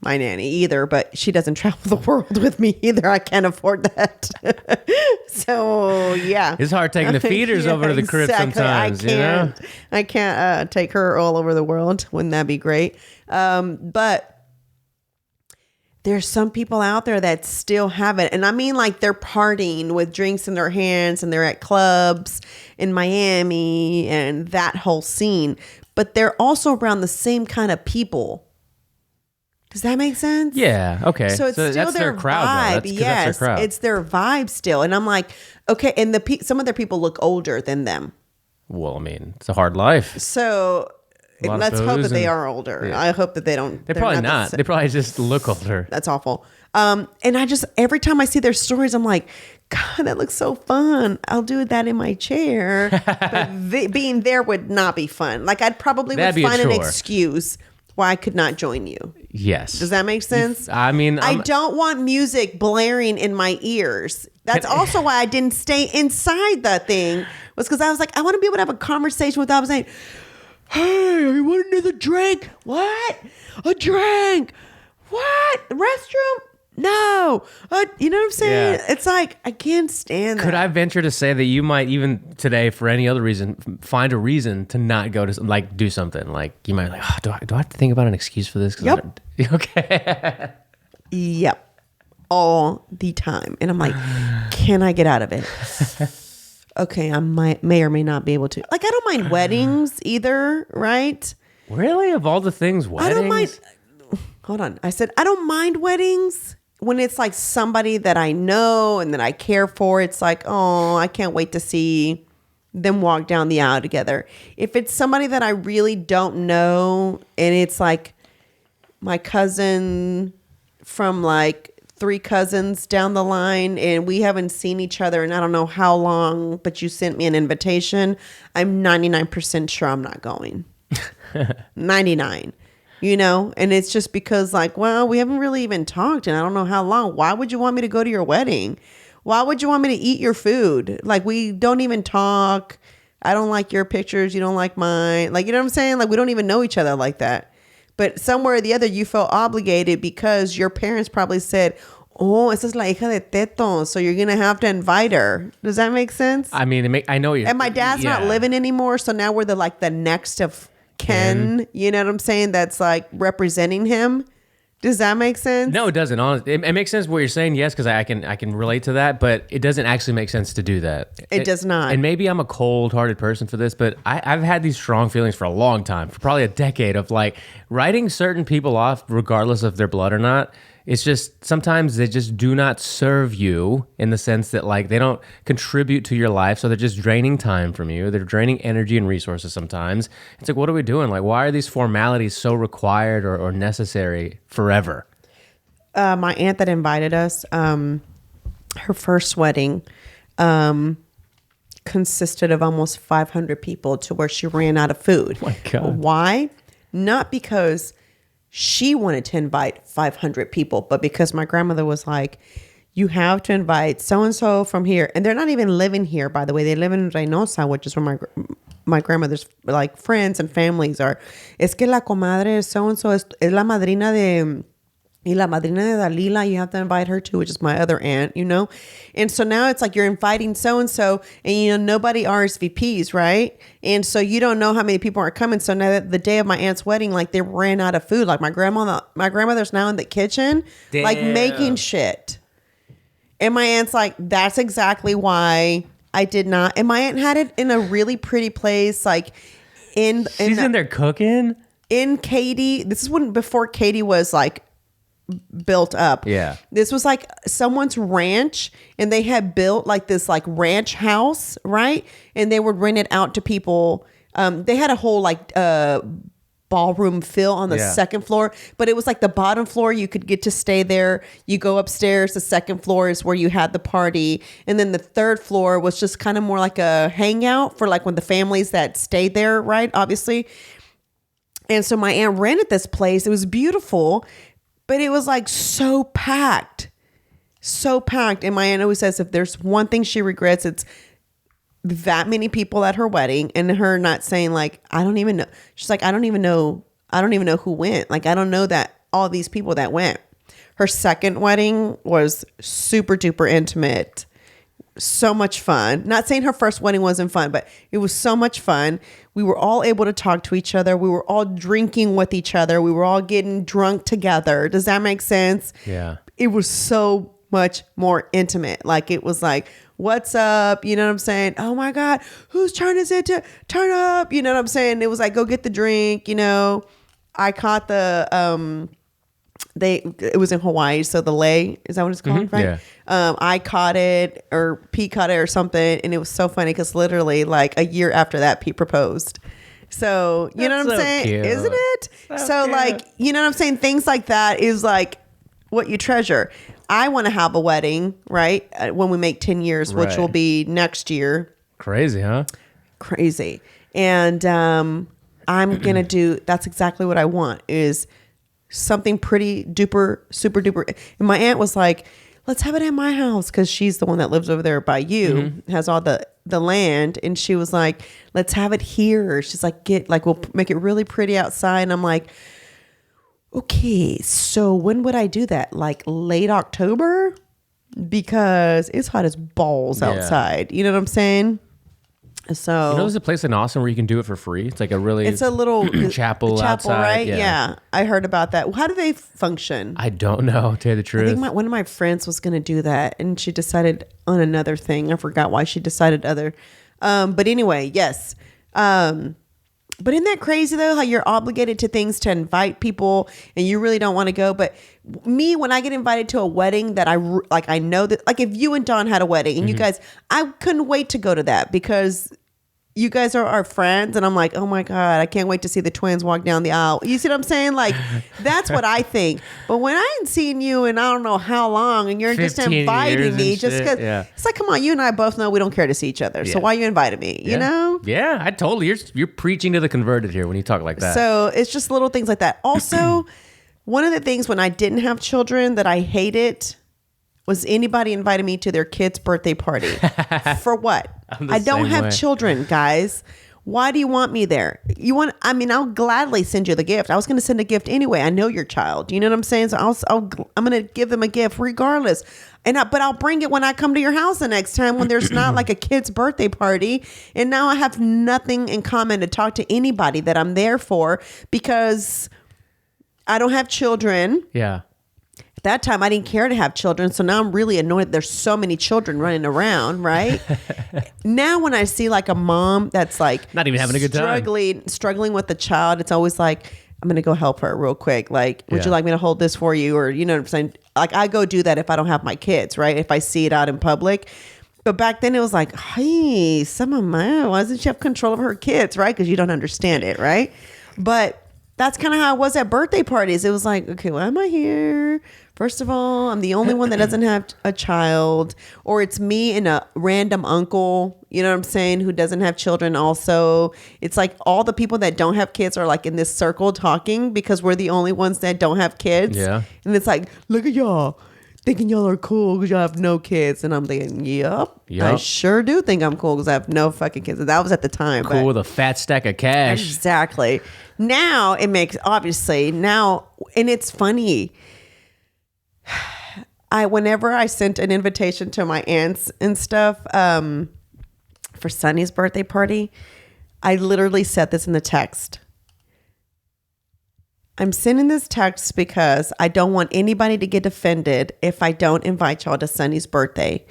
Speaker 1: my nanny either, but she doesn't travel the world with me either. I can't afford that. So yeah,
Speaker 2: It's hard taking the feeders over to the crib sometimes.
Speaker 1: I can't take her all over the world. Wouldn't that be great? But there's some people out there that still have it. And I mean, like, they're partying with drinks in their hands and they're at clubs in Miami and that whole scene. But they're also around the same kind of people. Does that make sense?
Speaker 2: Yeah. Okay.
Speaker 1: So it's still
Speaker 2: that's
Speaker 1: their
Speaker 2: crowd.
Speaker 1: vibe.
Speaker 2: That's their crowd.
Speaker 1: It's their vibe still. And I'm like, okay. And some of their people look older than them.
Speaker 2: Well, I mean, it's a hard life.
Speaker 1: So let's hope that they are older. Yeah. I hope that they don't.
Speaker 2: They're probably not. They probably just look older.
Speaker 1: That's awful. And I just, every time I see their stories, I'm like, God, that looks so fun. I'll do that in my chair. But being there would not be fun. Like, I'd probably would find an excuse why I could not join you.
Speaker 2: Yes.
Speaker 1: Does that make sense?
Speaker 2: I mean,
Speaker 1: I don't want music blaring in my ears. That's also why I didn't stay inside that thing, was because I was like, I want to be able to have a conversation without saying, hey, you want another drink? What? A drink? What? Restroom? No. You know what I'm saying? Yeah. It's like, I can't stand that.
Speaker 2: Could I venture to say that you might even today, for any other reason, find a reason to not go to, like, do something? Like, you might be like, do I have to think about an excuse for this?
Speaker 1: Yep.
Speaker 2: Okay.
Speaker 1: Yep. All the time. And I'm like, can I get out of it? Okay, I may or may not be able to. Like, I don't mind weddings either, right?
Speaker 2: Really? Of all the things, weddings?
Speaker 1: I don't mind. Hold on. I said, I don't mind weddings when it's like somebody that I know and that I care for. It's like, oh, I can't wait to see them walk down the aisle together. If it's somebody that I really don't know and it's like my cousin from like 3 cousins down the line and we haven't seen each other in I don't know how long, but you sent me an invitation, I'm 99% sure I'm not going. 99. You know, and it's just because, like, well, we haven't really even talked and I don't know how long. Why would you want me to go to your wedding? Why would you want me to eat your food? Like, we don't even talk. I don't like your pictures. You don't like mine. Like, you know what I'm saying? Like, we don't even know each other like that. But somewhere or the other, you felt obligated because your parents probably said, oh, esa es la hija de Teto, so you're going to have to invite her. Does that make sense?
Speaker 2: I mean, I know you.
Speaker 1: And my dad's not living anymore, so now we're the next of Ken, you know what I'm saying? That's like representing him. Does that make sense?
Speaker 2: No, it doesn't. Honestly, it makes sense what you're saying. Yes, because I can relate to that, but it doesn't actually make sense to do that.
Speaker 1: It does not.
Speaker 2: And maybe I'm a cold-hearted person for this, but I've had these strong feelings for a long time, for probably a decade, of like writing certain people off, regardless of their blood or not. It's just sometimes they just do not serve you in the sense that, like, they don't contribute to your life. So they're just draining time from you. They're draining energy and resources sometimes. It's like, what are we doing? Like, why are these formalities so required or necessary forever?
Speaker 1: My aunt that invited us, her first wedding consisted of almost 500 people to where she ran out of food.
Speaker 2: Oh my God.
Speaker 1: Why? Not because she wanted to invite 500 people, but because my grandmother was like, you have to invite so-and-so from here. And they're not even living here, by the way. They live in Reynosa, which is where my grandmother's like friends and families are. Es que la comadre so-and-so es la madrina de... Y la madrina de Dalila, you have to invite her too, which is my other aunt, you know? And so now it's like you're inviting so-and-so and, you know, nobody RSVPs, right? And so you don't know how many people are coming. So now that the day of my aunt's wedding, like they ran out of food. Like my grandmother's now in the kitchen, like making shit. And my aunt's like, that's exactly why I did not. And my aunt had it in a really pretty place, like
Speaker 2: she's in there cooking?
Speaker 1: In Katy. This is before Katy was like built up.
Speaker 2: Yeah.
Speaker 1: This was like someone's ranch and they had built like this like ranch house, right? And they would rent it out to people. They had a whole like ballroom fill on the second floor, but it was like the bottom floor you could get to stay there. You go upstairs, the second floor is where you had the party, and then the third floor was just kind of more like a hangout for like when the families that stayed there, right? Obviously. And so my aunt rented this place. It was beautiful. But it was like so packed. And my aunt always says if there's one thing she regrets, it's that many people at her wedding, and her not saying like, I don't even know. She's like, I don't even know who went. Like, I don't know that all these people that went. Her second wedding was super duper intimate. So much fun. Not saying her first wedding wasn't fun, but it was so much fun. We were all able to talk to each other. We were all drinking with each other. We were all getting drunk together. Does that make sense?
Speaker 2: Yeah.
Speaker 1: It was so much more intimate. Like, it was like, what's up? You know what I'm saying? Oh my God, whose turn is it to turn up? You know what I'm saying? It was like, go get the drink. You know, I caught the, it was in Hawaii, so the lei, is that what it's called? Right?
Speaker 2: Yeah.
Speaker 1: I caught it, or Pete caught it or something, and it was so funny because literally like a year after that, Pete proposed. So you know what I'm saying?
Speaker 2: Cute.
Speaker 1: Isn't it? So
Speaker 2: cute.
Speaker 1: like, you know what I'm saying? Things like that is like what you treasure. I want to have a wedding, right? When we make 10 years, which will be next year.
Speaker 2: Crazy, huh?
Speaker 1: Crazy. And I'm going to do, that's exactly what I want, is something pretty duper, super duper. And my aunt was like, let's have it at my house, because she's the one that lives over there by you, has all the land. And she was like, let's have it here. She's like, we'll make it really pretty outside. And I'm like, okay, so when would I do that? Like late October? Because it's hot as balls outside. You know what I'm saying? So
Speaker 2: there's a place in Austin where you can do it for free. It's like a
Speaker 1: little
Speaker 2: chapel outside,
Speaker 1: right? Yeah, I heard about that. How do they function?
Speaker 2: I don't know, to tell you the truth.
Speaker 1: I think one of my friends was going to do that, and she decided on another thing. I forgot why she decided other. But anyway, yes. But isn't that crazy though? How you're obligated to things to invite people, and you really don't want to go. But me, when I get invited to a wedding that I know that, like if you and Don had a wedding and you guys, I couldn't wait to go to that because you guys are our friends, and I'm like, oh my God, I can't wait to see the twins walk down the aisle. You see what I'm saying? Like, that's what I think. But when I ain't seen you in I don't know how long, and you're just inviting me just because, it's like, come on, you and I both know we don't care to see each other. So why you invited me? You know?
Speaker 2: Yeah, I totally. You're preaching to the converted here when you talk like that.
Speaker 1: So it's just little things like that. Also, one of the things when I didn't have children that I hated was anybody invited me to their kid's birthday party. For what? I don't have children, guys. Why do you want me there? I'll gladly send you the gift. I was going to send a gift anyway. I know your child. You know what I'm saying? So I'm going to give them a gift regardless. But I'll bring it when I come to your house the next time, when there's not like a kid's birthday party. And now I have nothing in common to talk to anybody that I'm there for, because I don't have children.
Speaker 2: Yeah.
Speaker 1: At that time, I didn't care to have children. So now I'm really annoyed. There's so many children running around, right? Now when I see like a mom that's like
Speaker 2: not even having a good time,
Speaker 1: struggling with the child, it's always like, I'm going to go help her real quick. Like, would you like me to hold this for you? Or, you know what I'm saying? Like, I go do that if I don't have my kids, right? If I see it out in public. But back then it was like, hey, why doesn't she have control of her kids, right? Because you don't understand it, right? But that's kind of how it was at birthday parties. It was like, okay, why am I here? First of all, I'm the only one that doesn't have a child, or it's me and a random uncle, you know what I'm saying, who doesn't have children also. It's like all the people that don't have kids are like in this circle talking because we're the only ones that don't have kids. Yeah. And it's like, look at y'all thinking y'all are cool because y'all have no kids. And I'm thinking, yep. I sure do think I'm cool because I have no fucking kids. That was at the time.
Speaker 2: Cool with a fat stack of cash.
Speaker 1: Exactly. Now it makes, obviously, now, and it's funny. Whenever I sent an invitation to my aunts and stuff for Sunny's birthday party, I literally said this in the text. I'm sending this text because I don't want anybody to get offended if I don't invite y'all to Sunny's birthday.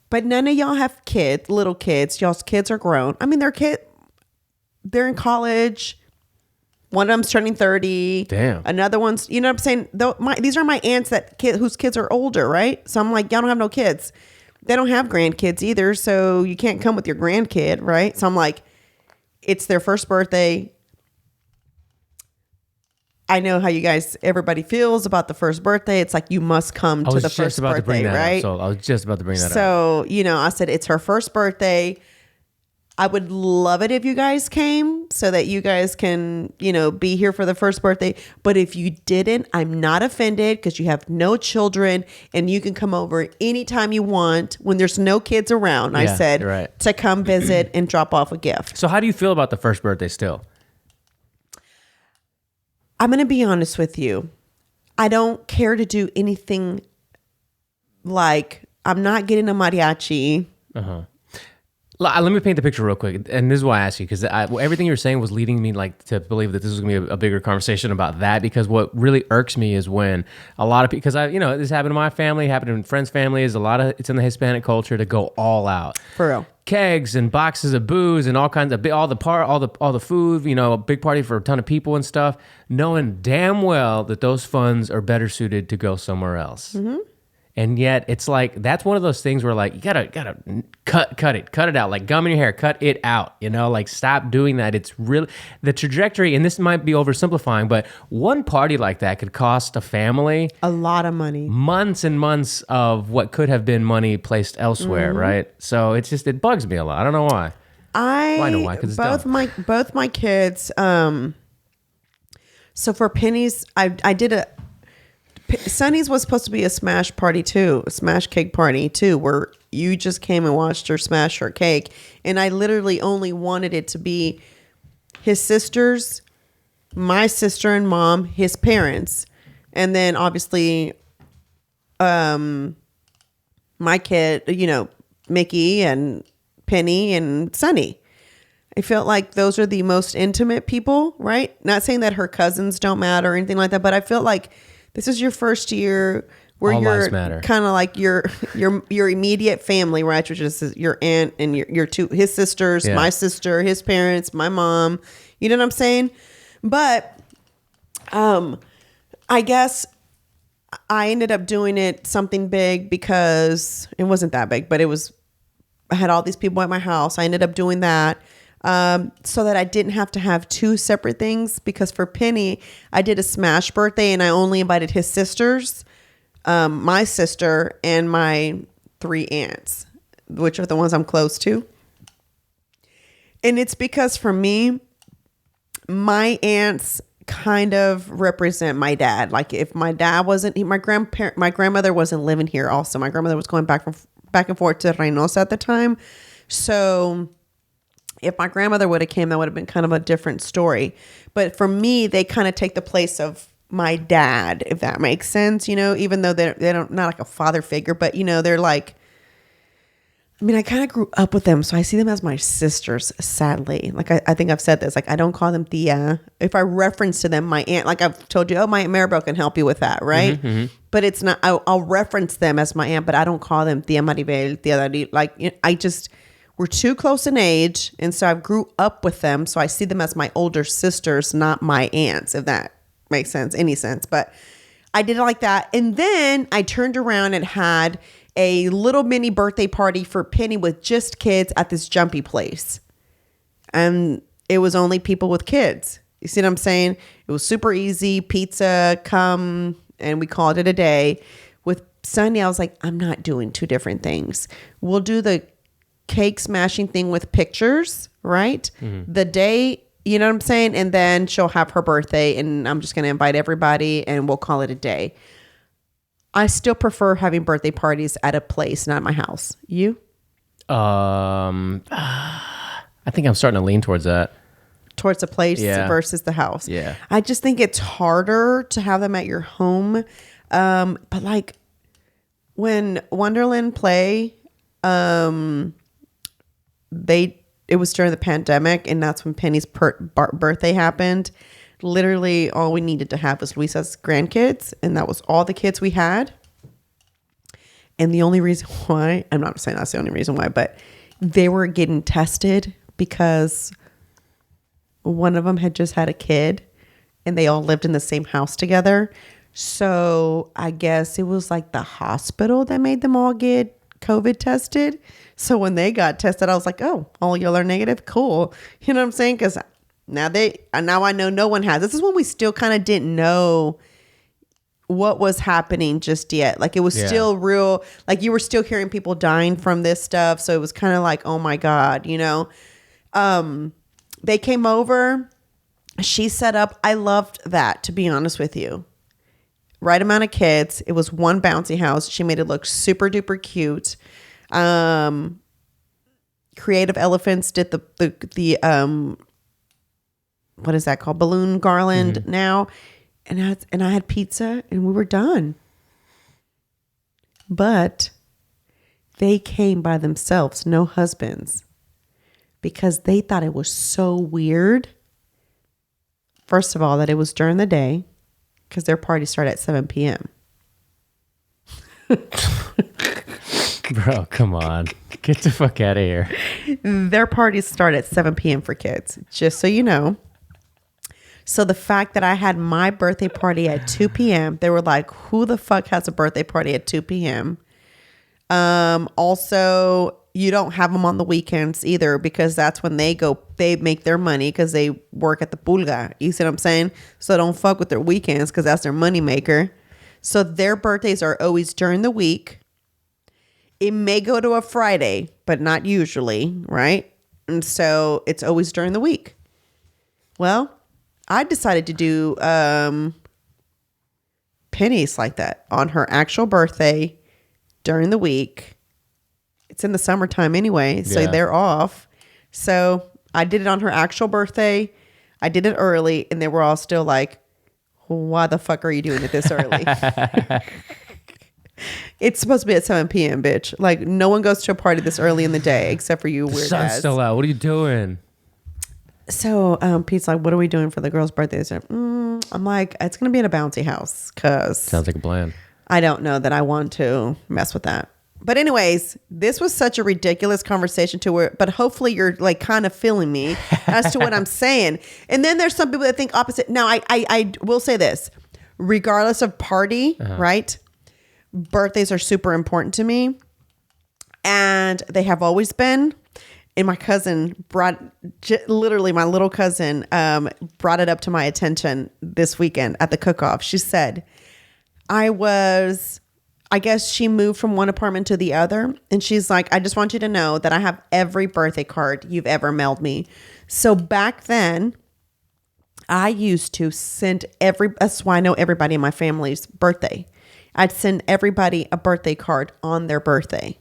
Speaker 1: But none of y'all have kids, little kids. Y'all's kids are grown. I mean, they're in college. One of them's turning 30.
Speaker 2: Damn.
Speaker 1: Another one's, you know what I'm saying? These are my aunts whose kids are older, right? So I'm like, y'all don't have no kids. They don't have grandkids either, so you can't come with your grandkid, right? So I'm like, it's their first birthday. I know how everybody feels about the first birthday. It's like, you must come to the first birthday, right?
Speaker 2: I was just about to bring that up.
Speaker 1: So, I said, it's her first birthday. I would love it if you guys came so that you guys can, be here for the first birthday. But if you didn't, I'm not offended because you have no children and you can come over anytime you want when there's no kids around. I said
Speaker 2: right.
Speaker 1: to come visit and drop off a gift.
Speaker 2: So how do you feel about the first birthday still?
Speaker 1: I'm going to be honest with you. I don't care to do anything like I'm not getting a mariachi.
Speaker 2: Uh-huh. Let me paint the picture real quick, and this is why I asked you, because everything you were saying was leading me to believe that this was going to be a bigger conversation about that, because what really irks me is when a lot of people, because this happened in my family, happened in friends' families, it's in the Hispanic culture to go all out.
Speaker 1: For real.
Speaker 2: Kegs and boxes of booze and all kinds of all the food, a big party for a ton of people and stuff, knowing damn well that those funds are better suited to go somewhere else. Mm-hmm. And yet it's like, that's one of those things where like, you gotta cut it out, like gum in your hair, cut it out, like stop doing that. It's really the trajectory. And this might be oversimplifying, but one party like that could cost a family
Speaker 1: a lot of money,
Speaker 2: months and months of what could have been money placed elsewhere. Mm-hmm. Right. So it bugs me a lot. I don't know why. I know why. 'Cause it's
Speaker 1: both my kids. So for Penny's, I did Sunny's was supposed to be a smash party too, a smash cake party too, where you just came and watched her smash her cake. And I literally only wanted it to be his sisters, my sister and mom, his parents, and then obviously my kid, Mickey and Penny and Sunny. I felt like those are the most intimate people, right? Not saying that her cousins don't matter or anything like that, but I felt like this is your first year where you're kind of like your immediate family, right? Which is your aunt and your his sisters, my sister, his parents, my mom. You know what I'm saying? But I guess I ended up doing it something big because it wasn't that big, but I had all these people at my house. I ended up doing that. So that I didn't have to have two separate things, because for Penny, I did a smash birthday and I only invited his sisters, my sister and my 3 aunts, which are the ones I'm close to. And it's because for me, my aunts kind of represent my dad. Like if my dad wasn't, my grandmother wasn't living here also. My grandmother was going back and forth to Reynosa at the time. So if my grandmother would have came, that would have been kind of a different story. But for me, they kind of take the place of my dad, if that makes sense, even though they don't, not like a father figure, but they're like, I kind of grew up with them. So I see them as my sisters, sadly. Like I think I've said this, like I don't call them tia. If I reference to them, my aunt, like I've told you, my Aunt Maribel can help you with that, right? Mm-hmm, mm-hmm. But it's not, I'll reference them as my aunt, but I don't call them tia Maribel, tia Dari. Like we're too close in age, and so I grew up with them, so I see them as my older sisters, not my aunts, if that makes any sense. But I did it like that. And then I turned around and had a little mini birthday party for Penny with just kids at this jumpy place. And it was only people with kids. You see what I'm saying? It was super easy. Pizza, come, and we called it a day. With Sunny, I was like, I'm not doing 2 different things. We'll do the cake smashing thing with pictures, right? Mm-hmm. The day, you know what I'm saying? And then she'll have her birthday and I'm just going to invite everybody and we'll call it a day. I still prefer having birthday parties at a place, not my house. You?
Speaker 2: I think I'm starting to lean towards that.
Speaker 1: Towards a place versus the house.
Speaker 2: Yeah.
Speaker 1: I just think it's harder to have them at your home. But like when Wonderland play, it was during the pandemic, and that's when Penny's birthday happened. Literally all we needed to have was Luisa's grandkids, and that was all the kids we had. And the only reason why, I'm not saying that's the only reason why, but they were getting tested because one of them had just had a kid and they all lived in the same house together. So I guess it was like the hospital that made them all get COVID tested. So when they got tested, I was like, oh, all y'all are negative. Cool. You know what I'm saying? Because now I know no one has. This is when we still kind of didn't know what was happening just yet. Like it was still real. Like you were still hearing people dying from this stuff. So it was kind of like, oh my God, They came over. She set up. I loved that, to be honest with you. Right amount of kids. It was one bouncy house. She made it look super duper cute. Creative Elephants did the what is that called? Balloon garland now. And I had pizza and we were done. But they came by themselves, no husbands, because they thought it was so weird. First of all, that it was during the day, because their party started at 7 p.m.
Speaker 2: Bro, come on. Get the fuck out of here.
Speaker 1: Their parties start at 7 p.m. for kids, just so you know. So the fact that I had my birthday party at 2 p.m., they were like, who the fuck has a birthday party at 2 p.m.? Also, you don't have them on the weekends either, because that's when they make their money, because they work at the pulga. You see what I'm saying? So don't fuck with their weekends, because that's their money maker. So their birthdays are always during the week. It may go to a Friday, but not usually, right? And so it's always during the week. Well, I decided to do pennies like that on her actual birthday during the week. It's in the summertime anyway, so they're off. So I did it on her actual birthday. I did it early, and they were all still like, why the fuck are you doing it this early? It's supposed to be at 7 p.m., bitch. Like, no one goes to a party this early in the day except for you weird
Speaker 2: Sun's
Speaker 1: ass.
Speaker 2: still out. What are you doing?
Speaker 1: So Pete's like, what are we doing for the girls' birthdays? I'm like, it's going to be at a bouncy house, because
Speaker 2: Sounds like a plan.
Speaker 1: I don't know that I want to mess with that. But anyways, this was such a ridiculous conversation but hopefully you're like kind of feeling me as to what I'm saying. And then there's some people that think opposite. Now, I will say this, regardless of party, right? Birthdays are super important to me, and they have always been. And my cousin literally my little cousin brought it up to my attention this weekend at the cook-off. She said, I guess she moved from one apartment to the other. And she's like, I just want you to know that I have every birthday card you've ever mailed me. So back then, I used to send that's why I know everybody in my family's birthday. I'd send everybody a birthday card on their birthday.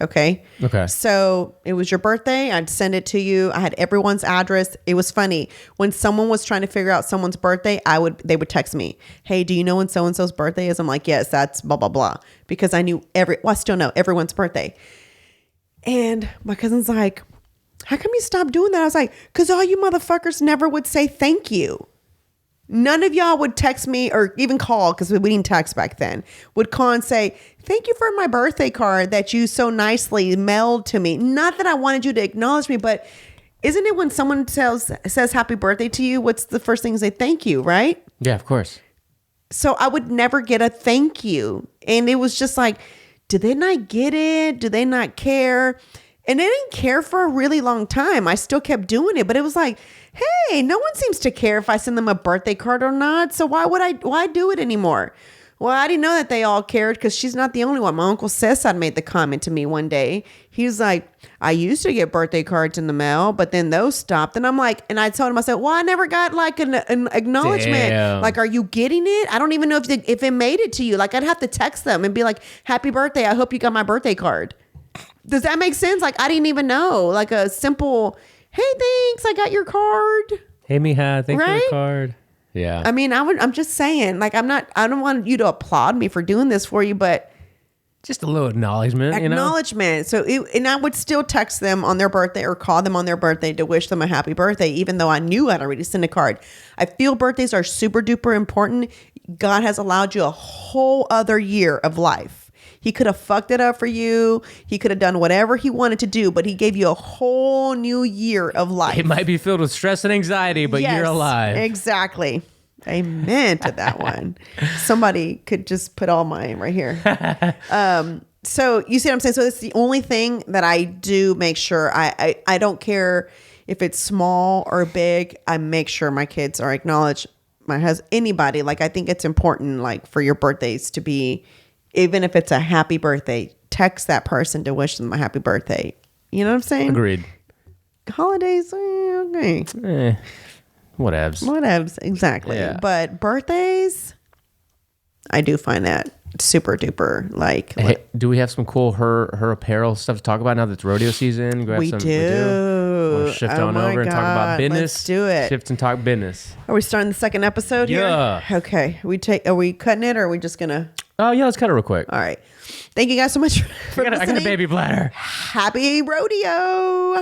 Speaker 1: Okay. So it was your birthday. I'd send it to you. I had everyone's address. It was funny. When someone was trying to figure out someone's birthday, they would text me, hey, do you know when so-and-so's birthday is? I'm like, yes, that's blah, blah, blah. Because I knew I still know everyone's birthday. And my cousin's like, how come you stopped doing that? I was like, because all you motherfuckers never would say thank you. None of y'all would text me or even call, because we didn't text back then, would call and say, thank you for my birthday card that you so nicely mailed to me. Not that I wanted you to acknowledge me, but isn't it when someone says happy birthday to you, what's the first thing they thank you, right?
Speaker 2: Yeah, of course.
Speaker 1: So I would never get a thank you. And it was just like, do they not get it? Do they not care? And I didn't care for a really long time. I still kept doing it, but it was like, hey, no one seems to care if I send them a birthday card or not. So why do it anymore? Well, I didn't know that they all cared, because she's not the only one. My uncle Cesar made the comment to me one day. He was like, I used to get birthday cards in the mail, but then those stopped. And I'm like, and I told him, I said, well, I never got like an acknowledgement.
Speaker 2: Damn.
Speaker 1: Like, are you getting it? I don't even know if it made it to you. Like, I'd have to text them and be like, happy birthday. I hope you got my birthday card. Does that make sense? Like, I didn't even know. Like a simple, hey, thanks, I got your card.
Speaker 2: Hey, mija, thanks for the card. Yeah.
Speaker 1: I mean, I'm just saying, like, I don't want you to applaud me for doing this for you, but
Speaker 2: just a little acknowledgement,
Speaker 1: Acknowledgement. So, and I would still text them on their birthday or call them on their birthday to wish them a happy birthday, even though I knew I'd already sent a card. I feel birthdays are super duper important. God has allowed you a whole other year of life. He could have fucked it up for you. He could have done whatever he wanted to do, but he gave you a whole new year of life.
Speaker 2: It might be filled with stress and anxiety, but you're alive.
Speaker 1: Exactly. Amen to that one. Somebody could just put all mine right here. So you see what I'm saying? So it's the only thing that I do make sure. I don't care if it's small or big. I make sure my kids are acknowledged. My husband, anybody. Like, I think it's important, like, for your birthdays to be, even if it's a happy birthday, text that person to wish them a happy birthday. You know what I'm saying?
Speaker 2: Agreed.
Speaker 1: holidays, okay.
Speaker 2: Whatevs.
Speaker 1: Whatevs, exactly.
Speaker 2: Yeah.
Speaker 1: But birthdays, I do find that super duper like.
Speaker 2: Hey, do we have some cool her apparel stuff to talk about now that it's rodeo season?
Speaker 1: We do.
Speaker 2: Wanna shift on over and talk about business.
Speaker 1: Let's do it.
Speaker 2: Shift and talk business.
Speaker 1: Are we starting the second episode here?
Speaker 2: Yeah.
Speaker 1: Okay. Are we cutting it or are we just gonna?
Speaker 2: Oh yeah, let's cut it real quick.
Speaker 1: All right. Thank you guys so much for
Speaker 2: I got a
Speaker 1: listening.
Speaker 2: baby bladder.
Speaker 1: Happy rodeo.